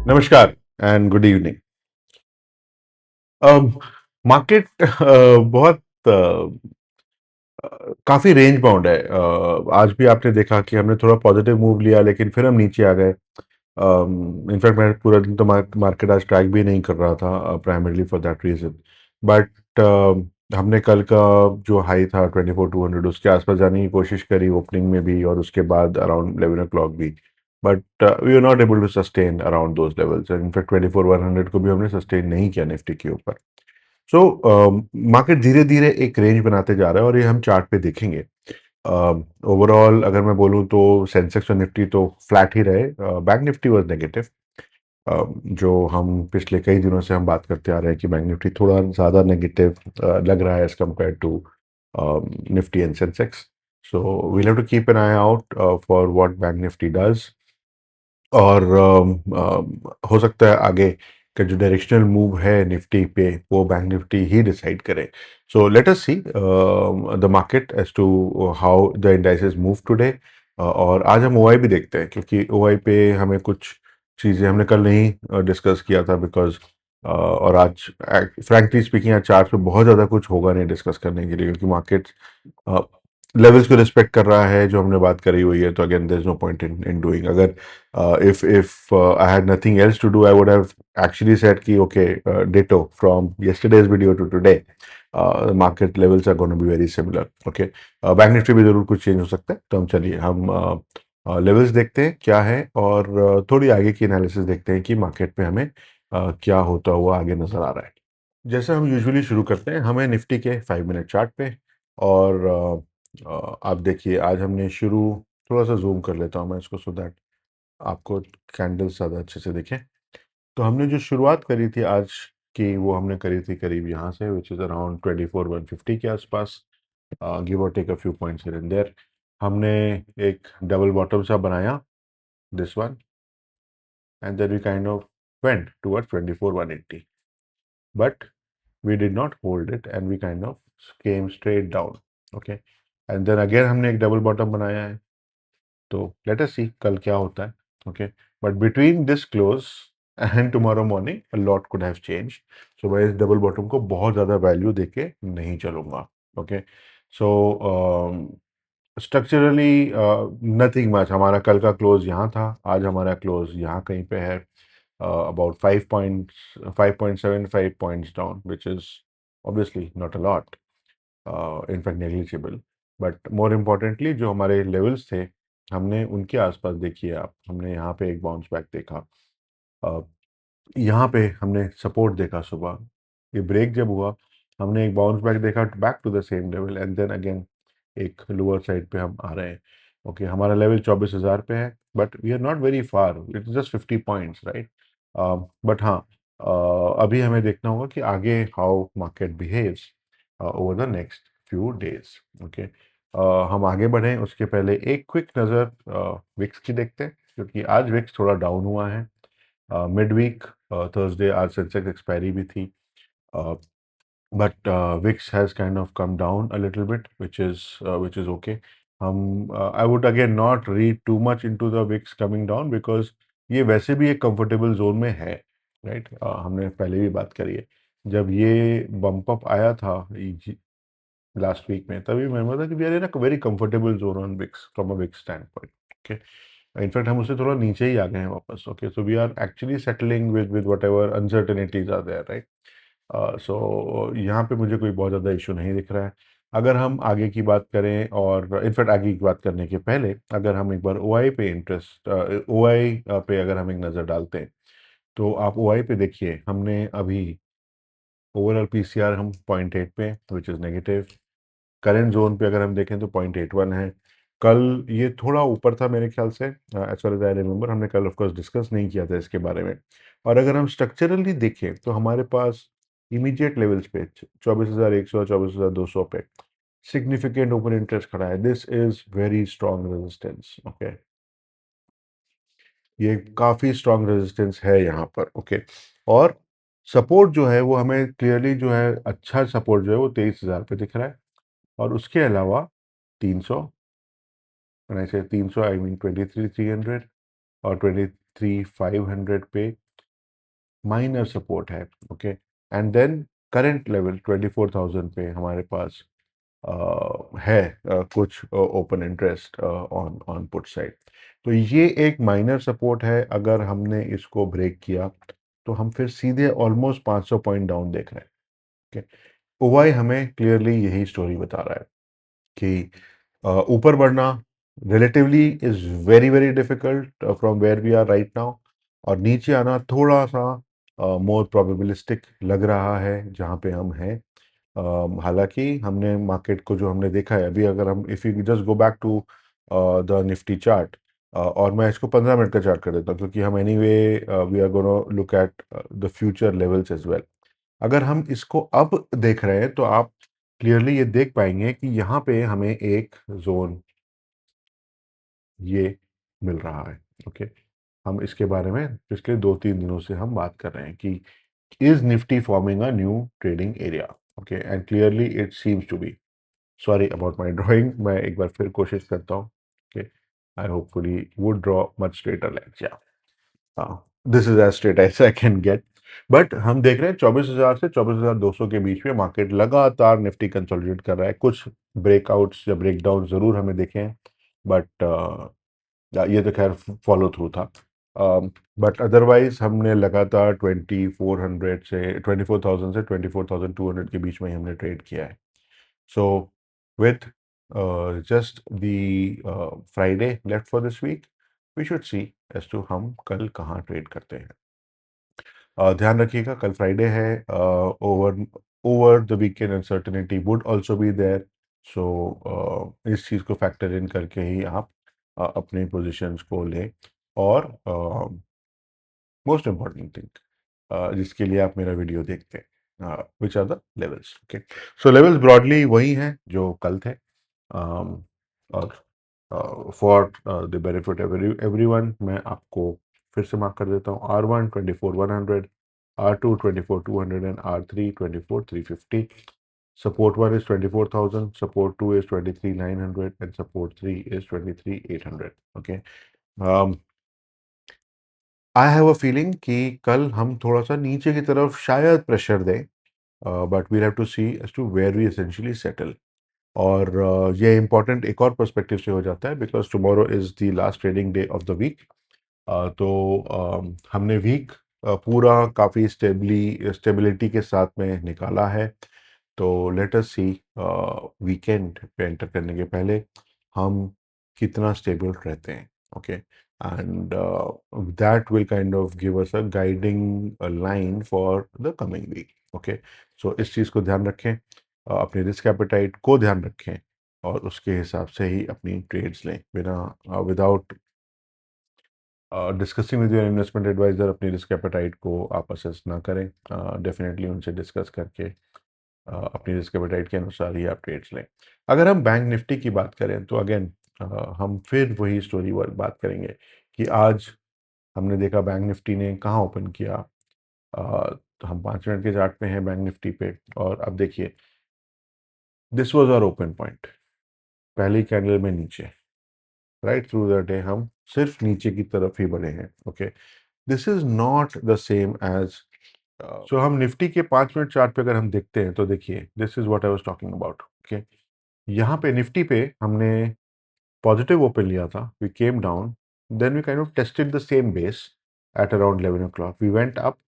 नमस्कार and good evening. Market बहुत काफी रेंज बाउंड है। आज भी आपने देखा कि हमने थोड़ा पॉजिटिव मूव लिया लेकिन फिर हम नीचे आ गए। इनफैक्ट मैं पूरा दिन तो मार्केट आज ट्रैक भी नहीं कर रहा था, primarily for that reason. But हमने कल का जो हाई था 24,200 उसके आसपास जाने की कोशिश करी ओपनिंग में भी, और उसके बाद अराउंड 11 o'clock भी। But we are not able to sustain around those levels. In fact 24,100 को भी हमने सस्टेन नहीं किया निफ्टी के ऊपर। सो मार्केट धीरे धीरे एक रेंज बनाते जा रहा है और ये हम चार्ट पे देखेंगे। ओवरऑल अगर मैं बोलूँ तो सेंसेक्स और निफ्टी तो फ्लैट ही रहे। Bank Nifty was negative. जो हम पिछले कई दिनों से हम बात करते आ रहे हैं कि बैंक निफ्टी थोड़ा ज़्यादा नेगेटिव लग रहा है as compare to Nifty and Sensex. So we'll have to keep an eye out for what bank Nifty does. और हो सकता है आगे का जो डायरेक्शनल मूव है निफ्टी पे वो बैंक निफ्टी ही डिसाइड करे। So let us see the market as to how the indices move today. और आज हम ओआई भी देखते हैं क्योंकि ओआई पे हमें कुछ चीज़ें हमने कल नहीं डिस्कस किया था बिकॉज और आज फ्रैंकली स्पीकिंग आज चार्ट पे बहुत ज़्यादा कुछ होगा नहीं डिस्कस करने के लिए क्योंकि मार्केट लेवल्स को रिस्पेक्ट कर रहा है जो हमने बात करी हुई है। तो again there is no point in doing. अगर if I had nothing else to do, I would have actually said कि okay, ditto from yesterday's video to today. The market levels are going to be very similar. Okay, bank Nifty भी जरूर कुछ change हो सकता है। तो हम चलिए हम लेवल्स देखते हैं क्या है और थोड़ी आगे की एनालिसिस देखते हैं कि मार्केट पे हमें क्या होता हुआ आगे नजर आ रहा है। जैसे हम यूजुअली शुरू करते हैं हमें निफ्टी के 5 मिनट चार्ट पे। और आप देखिए आज हमने शुरू, थोड़ा सा जूम कर लेता हूँ मैं इसको सो दैट आपको कैंडल्स ज़्यादा अच्छे से दिखें। तो हमने जो शुरुआत करी थी आज की वो हमने करी थी करीब यहाँ से विच इज़ अराउंड 24,150 के आसपास, गिव और take a few points here and there. हमने एक डबल बॉटम सा बनाया, this one, and then we kind of went towards 24,180, but we did not hold it and we kind of came straight down. Okay, and then again हमने एक double bottom बनाया है। तो let us सी कल क्या होता है। Okay, but between this close and tomorrow morning a lot could have change. So मैं इस डबल बॉटम को बहुत ज़्यादा वैल्यू देके नहीं चलूंगा। ओके, सो स्ट्रक्चरली नथिंग मच। हमारा कल का क्लोज यहाँ था, आज हमारा क्लोज यहाँ कहीं पे है, about 5.75 points down, which is obviously not a lot, in fact negligible. But more importantly जो हमारे लेवल्स थे हमने उनके आसपास देखिए आप, हमने यहाँ पे एक बाउंस बैक देखा, अ, यहाँ पे हमने सपोर्ट देखा सुबह, ये ब्रेक जब हुआ हमने एक बाउंस बैक देखा back to the same level and then again एक लोअर साइड पे हम आ रहे हैं। ओके, हमारा लेवल 24,000 पे है but we are not very far, it is just 50 points, right. But हाँ, अभी हमें देखना होगा कि आगे how market behaves over the next few days. Okay, हम आगे बढ़ें उसके पहले एक क्विक नज़र विक्स की देखते हैं क्योंकि आज विक्स थोड़ा डाउन हुआ है। मिड वीक थर्सडे आज सेंसेक्स एक्सपायरी भी थी, but VIX has kind of come down a little bit, which is okay. हम I would again not read too much into the VIX coming down because ये वैसे भी एक comfortable zone में है, राइट। हमने पहले भी बात करी है, जब ये बम्प अप आया था लास्ट वीक में तभी मैं बोला था कि we are in a very comfortable zone on VIX from a VIX standpoint. Okay, in fact हम उससे थोड़ा नीचे ही आ गए हैं वापस। Okay, so we are actually settling with whatever uncertainties are there, right. So यहाँ पे मुझे कोई बहुत ज़्यादा इशू नहीं दिख रहा है। अगर हम आगे की बात करें और इनफैक्ट आगे की बात करने के पहले अगर हम एक बार ओआई पे इंटरेस्ट ओआई पे अगर हम एक नज़र डालते हैं तो आप ओआई पे देखिए, हमने अभी ओवरऑल पीसीआर हम 0.8 पे which is negative. Current zone पे अगर हम देखें तो 0.81 है। कल ये थोड़ा ऊपर था मेरे ख्याल से, as far as I remember, हमने कल ऑफ कोर्स डिस्कस नहीं किया था इसके बारे में। और अगर हम स्ट्रक्चरली देखें तो हमारे पास इमीडिएट लेवल्स पे 24,100 24,200 पे सिग्निफिकेंट ओपन इंटरेस्ट खड़ा है। This is very strong resistance. Okay, ये काफ़ी स्ट्रॉन्ग रेजिस्टेंस है यहाँ पर। ओके, और सपोर्ट जो है वो हमें क्लियरली जो है अच्छा सपोर्ट जो है वो 23,000 पे दिख रहा है। और उसके अलावा 300, when I say 300 I mean 23,300 और 23,500 पे माइनर सपोर्ट है, okay. And then current level 24,000 पे हमारे पास है कुछ open interest on on put side. तो ये एक माइनर सपोर्ट है, अगर हमने इसको ब्रेक किया तो हम फिर सीधे ऑलमोस्ट 500 पॉइंट डाउन देख रहे हैं, ओके। ओवाई हमें क्लियरली यही स्टोरी बता रहा है कि ऊपर बढ़ना relatively is very very difficult from where we are right now, और नीचे आना थोड़ा सा मोर प्रोबेबिलिस्टिक लग रहा है जहाँ पे हम हैं। हालांकि हमने मार्केट को जो हमने देखा है अभी, अगर हम if you just go back to the Nifty chart, और मैं इसको 15 मिनट का चार्ट कर देता हूँ क्योंकि हम anyway we are gonna look at the future levels as well. अगर हम इसको अब देख रहे हैं तो आप क्लियरली ये देख पाएंगे कि यहाँ पे हमें एक जोन ये मिल रहा है, ओके। हम इसके बारे में पिछले 2-3 दिनों से हम बात कर रहे हैं कि is Nifty forming a new trading area, okay, and clearly it seems to be. Sorry about my drawing, मैं एक बार फिर कोशिश करता हूँ, okay. I hopefully would draw much straighter lines, या this is as straight as I can get. But हम देख रहे हैं 24,000 से 24,200 के बीच में मार्केट लगातार निफ्टी कंसोलिडेट कर रहा है। कुछ ब्रेकआउट्स या ब्रेकडाउन जरूर हमें दिखे हैं, बट ये तो खैर फॉलो थ्रू था। बट अदरवाइज हमने लगातार 2400 से 24,000 से 24,200 के बीच में ही हमने ट्रेड किया है। So with just the Friday left for this week, we should see as to हम कल कहाँ ट्रेड करते हैं। ध्यान रखिएगा कल फ्राइडे है, over over the weekend uncertainty would also be there. So इस चीज़ को फैक्टर इन करके ही आप अपने पोजीशंस को लें। और मोस्ट इम्पॉर्टेंट थिंग जिसके लिए आप मेरा वीडियो देखते हैं, which are the levels, okay. So levels broadly वही हैं जो कल थे, और फॉर द बेनिफिट एवरीवन मैं आपको फिर से मार्क कर देता हूँ। R1 24,100, R2 24,200 and R3 24,350। Support 1 is 24,000, support 2 is 23,900 and support 3 is 23,800, okay. um, I have a feeling कि कल हम थोड़ा सा नीचे की तरफ शायद प्रेशर दें, but we'll have to see as to where we essentially settle. और ये इंपॉर्टेंट एक और पर्सपेक्टिव से हो जाता है because tomorrow is the last trading day of the week. तो हमने वीक पूरा काफ़ी स्टेबिलिटी के साथ में निकाला है। तो लेट अस सी वीकेंड पे एंटर करने के पहले हम कितना स्टेबल रहते हैं, okay. And that will kind of give us a guiding line for the coming week, okay. So इस चीज़ को ध्यान रखें, अपने रिस्क एपेटाइट को ध्यान रखें, और उसके हिसाब से ही अपनी ट्रेड्स लें, बिना without discussing with your investment adviser अपनी रिस्क एपेटाइट को आप असेस ना करें। डेफिनेटली उनसे डिस्कस करके अपनी रिस्क एपेटाइट के अनुसार ही आप ट्रेड्स लें। अगर हम बैंक निफ्टी की बात करें तो अगेन हम फिर वही स्टोरी बात करेंगे कि आज हमने देखा बैंक निफ्टी ने कहाँ ओपन किया। तो हम 5 मिनट के चार्ट पे हैं बैंक निफ्टी पे, और अब देखिए this was our open point, पहली कैंडल में नीचे, राइट थ्रू द डे हम सिर्फ नीचे की तरफ ही बढ़े हैं, okay. This is not the same as, so हम निफ्टी के 5 मिनट चार्ट पे अगर हम देखते हैं तो देखिए this is what I was talking about, okay. यहाँ पे निफ्टी पे हमने पॉजिटिव ओपन लिया था, we came down, then we kind of tested the same base at around 11 o'clock, we went up,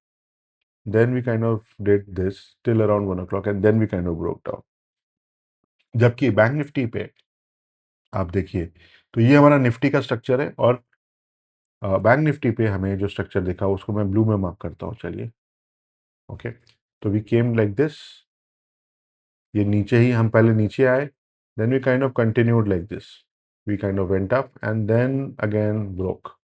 then we kind of did this till around 1 o'clock and then we kind of broke down. जबकि bank Nifty पे आप देखिए तो ये हमारा Nifty का structure है, और बैंक निफ्टी पे हमें जो स्ट्रक्चर दिखा उसको मैं ब्लू में मार्क करता हूँ, चलिए, ओके। तो वी केम लाइक दिस, ये नीचे ही हम पहले नीचे आए, then we kind of continued like this, we kind of went up and then again broke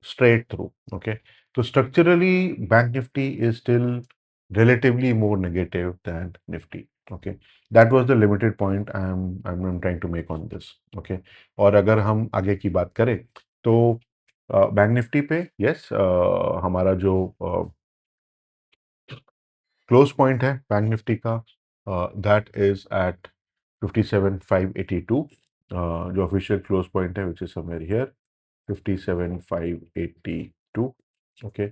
straight through, okay. So structurally bank nifty is still relatively more negative than nifty, okay. That was the limited point I'm trying to make on this, okay. और अगर हम आगे की बात करें तो bank Nifty पे yes हमारा जो क्लोज पॉइंट है बैंक निफ्टी का, दैट इज एट 57,582, जो ऑफिशियल क्लोज पॉइंट है which is somewhere here 57,582, okay.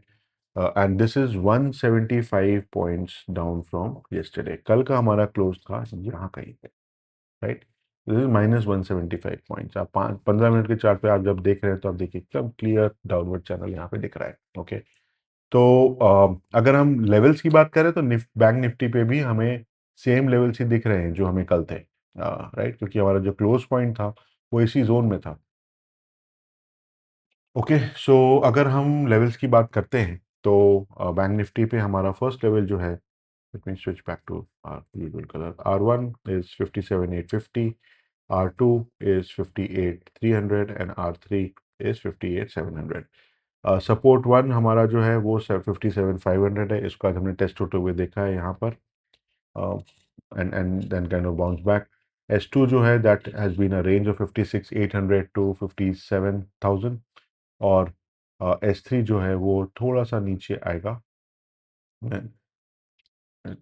And this is 175 points down from yesterday. कल का हमारा क्लोज था यहाँ कहीं पे, राइट. This is -175 points. आप 15 मिनट के चार्ट पे आप जब देख रहे हैं तो आप देखिए एकदम क्लियर डाउनवर्ड चैनल यहाँ पे दिख रहा है. ओके. तो अगर हम लेवल्स की बात करें तो बैंक निफ्टी पे भी हमें सेम लेवल्स ही दिख रहे हैं जो हमें कल थे, राइट, क्योंकि हमारा जो क्लोज पॉइंट था वो इसी जोन में था. ओके. सो अगर हम लेवल्स की बात करते हैं तो बैंक निफ्टी पे हमारा फर्स्ट लेवल जो है, let me switch back to our usual color. R1 is 57,850, R2 is 58,300 and R3 is 58,700. Support one हमारा जो है वो 57,500 है. इसको आज हमने टेस्ट होते हुए देखा है यहाँ पर, and then kind of bounce back. S2 जो है that has been a range of 56,800 to 57,000. और S3 जो है वो थोड़ा सा नीचे आएगा.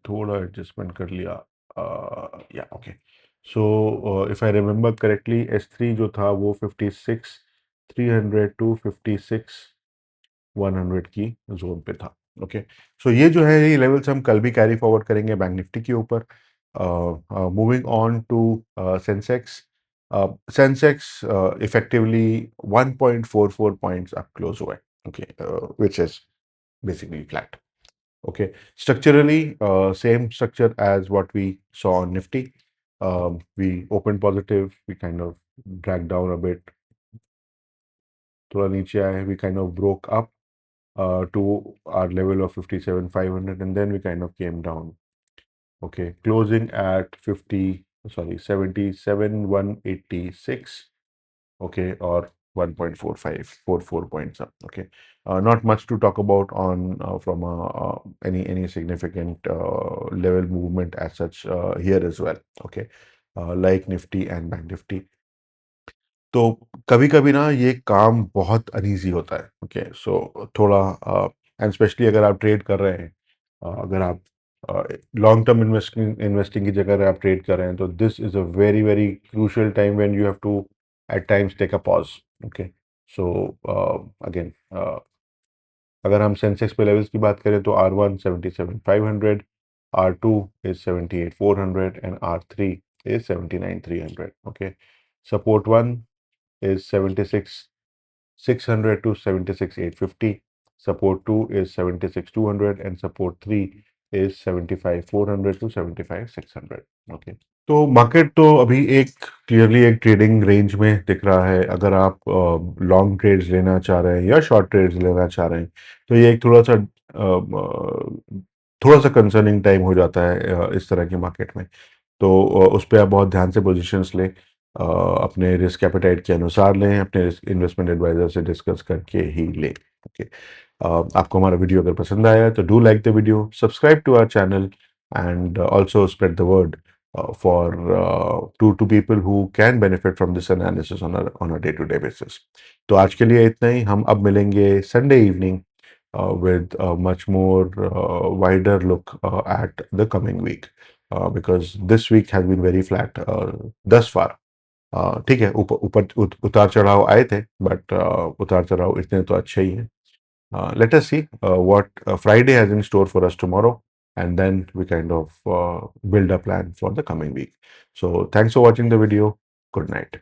थोड़ा एडजस्टमेंट कर लिया, या okay. So if I remember correctly S3 जो था वो 56,300 टू 56,100 की जोन पे था. ओके. सो ये जो है ये लेवल्स हम कल भी कैरी फॉरवर्ड करेंगे बैंक निफ्टी के ऊपर. Moving on to Sensex. Sensex effectively 1.44 points up close हुआ है. Okay. Which is basically flat. Okay, structurally, same structure as what we saw on Nifty. We opened positive, we kind of dragged down a bit, थोड़ा नीचे आए, we kind of broke up to our level of 57,500 and then we kind of came down. Okay, closing at 77,186. Okay, or 1.4544 points up. Okay, not much to talk about on from any significant level movement as such here as well. Okay, like Nifty and Bank Nifty. तो कभी कभी ना ये काम बहुत uneasy होता है. Okay. सो थोड़ा एंड स्पेशली अगर आप ट्रेड कर रहे हैं, अगर आप लॉन्ग टर्म इन्वेस्टिंग इन्वेस्टिंग की जगह अगर आप ट्रेड कर रहे हैं तो this is a very very crucial time when you have to at times take a pause. Okay. So again, अगर हम सेंसेक्स पे लेवल्स की बात करें तो R1 77,500, R2 is 78,400 and R3 is 79,300. Okay. Support 1 is 76,600 to 76,850. Support 2 is 76,200 and support 3 is 75,400 to 75,600. Okay. तो market तो अभी एक क्लियरली एक ट्रेडिंग रेंज में दिख रहा है. अगर आप लॉन्ग ट्रेड्स लेना चाह रहे हैं या शॉर्ट ट्रेड्स लेना चाह रहे हैं तो ये एक थोड़ा सा कंसर्निंग टाइम हो जाता है इस तरह की मार्केट में. तो उस पर आप बहुत ध्यान से पोजीशंस लें, अपने रिस्क एपेटाइट के अनुसार लें, अपने इन्वेस्टमेंट एडवाइजर से डिस्कस करके ही लें. ओके. आपको हमारा वीडियो अगर पसंद आया तो do like the video, subscribe to our channel and also spread the word for to people who can benefit from this analysis on a day-to-day basis. तो आज के लिए इतना ही. हम अब मिलेंगे Sunday evening with a much more wider look at the coming week, because this week has been very flat thus far. ठीक है, ऊपर ऊपर उतार चढ़ाव आए थे, बट उतार चढ़ाव इतने तो अच्छे ही हैं. Let us see what Friday has in store for us tomorrow, and then we kind of build a plan for the coming week. So thanks for watching the video. Good night.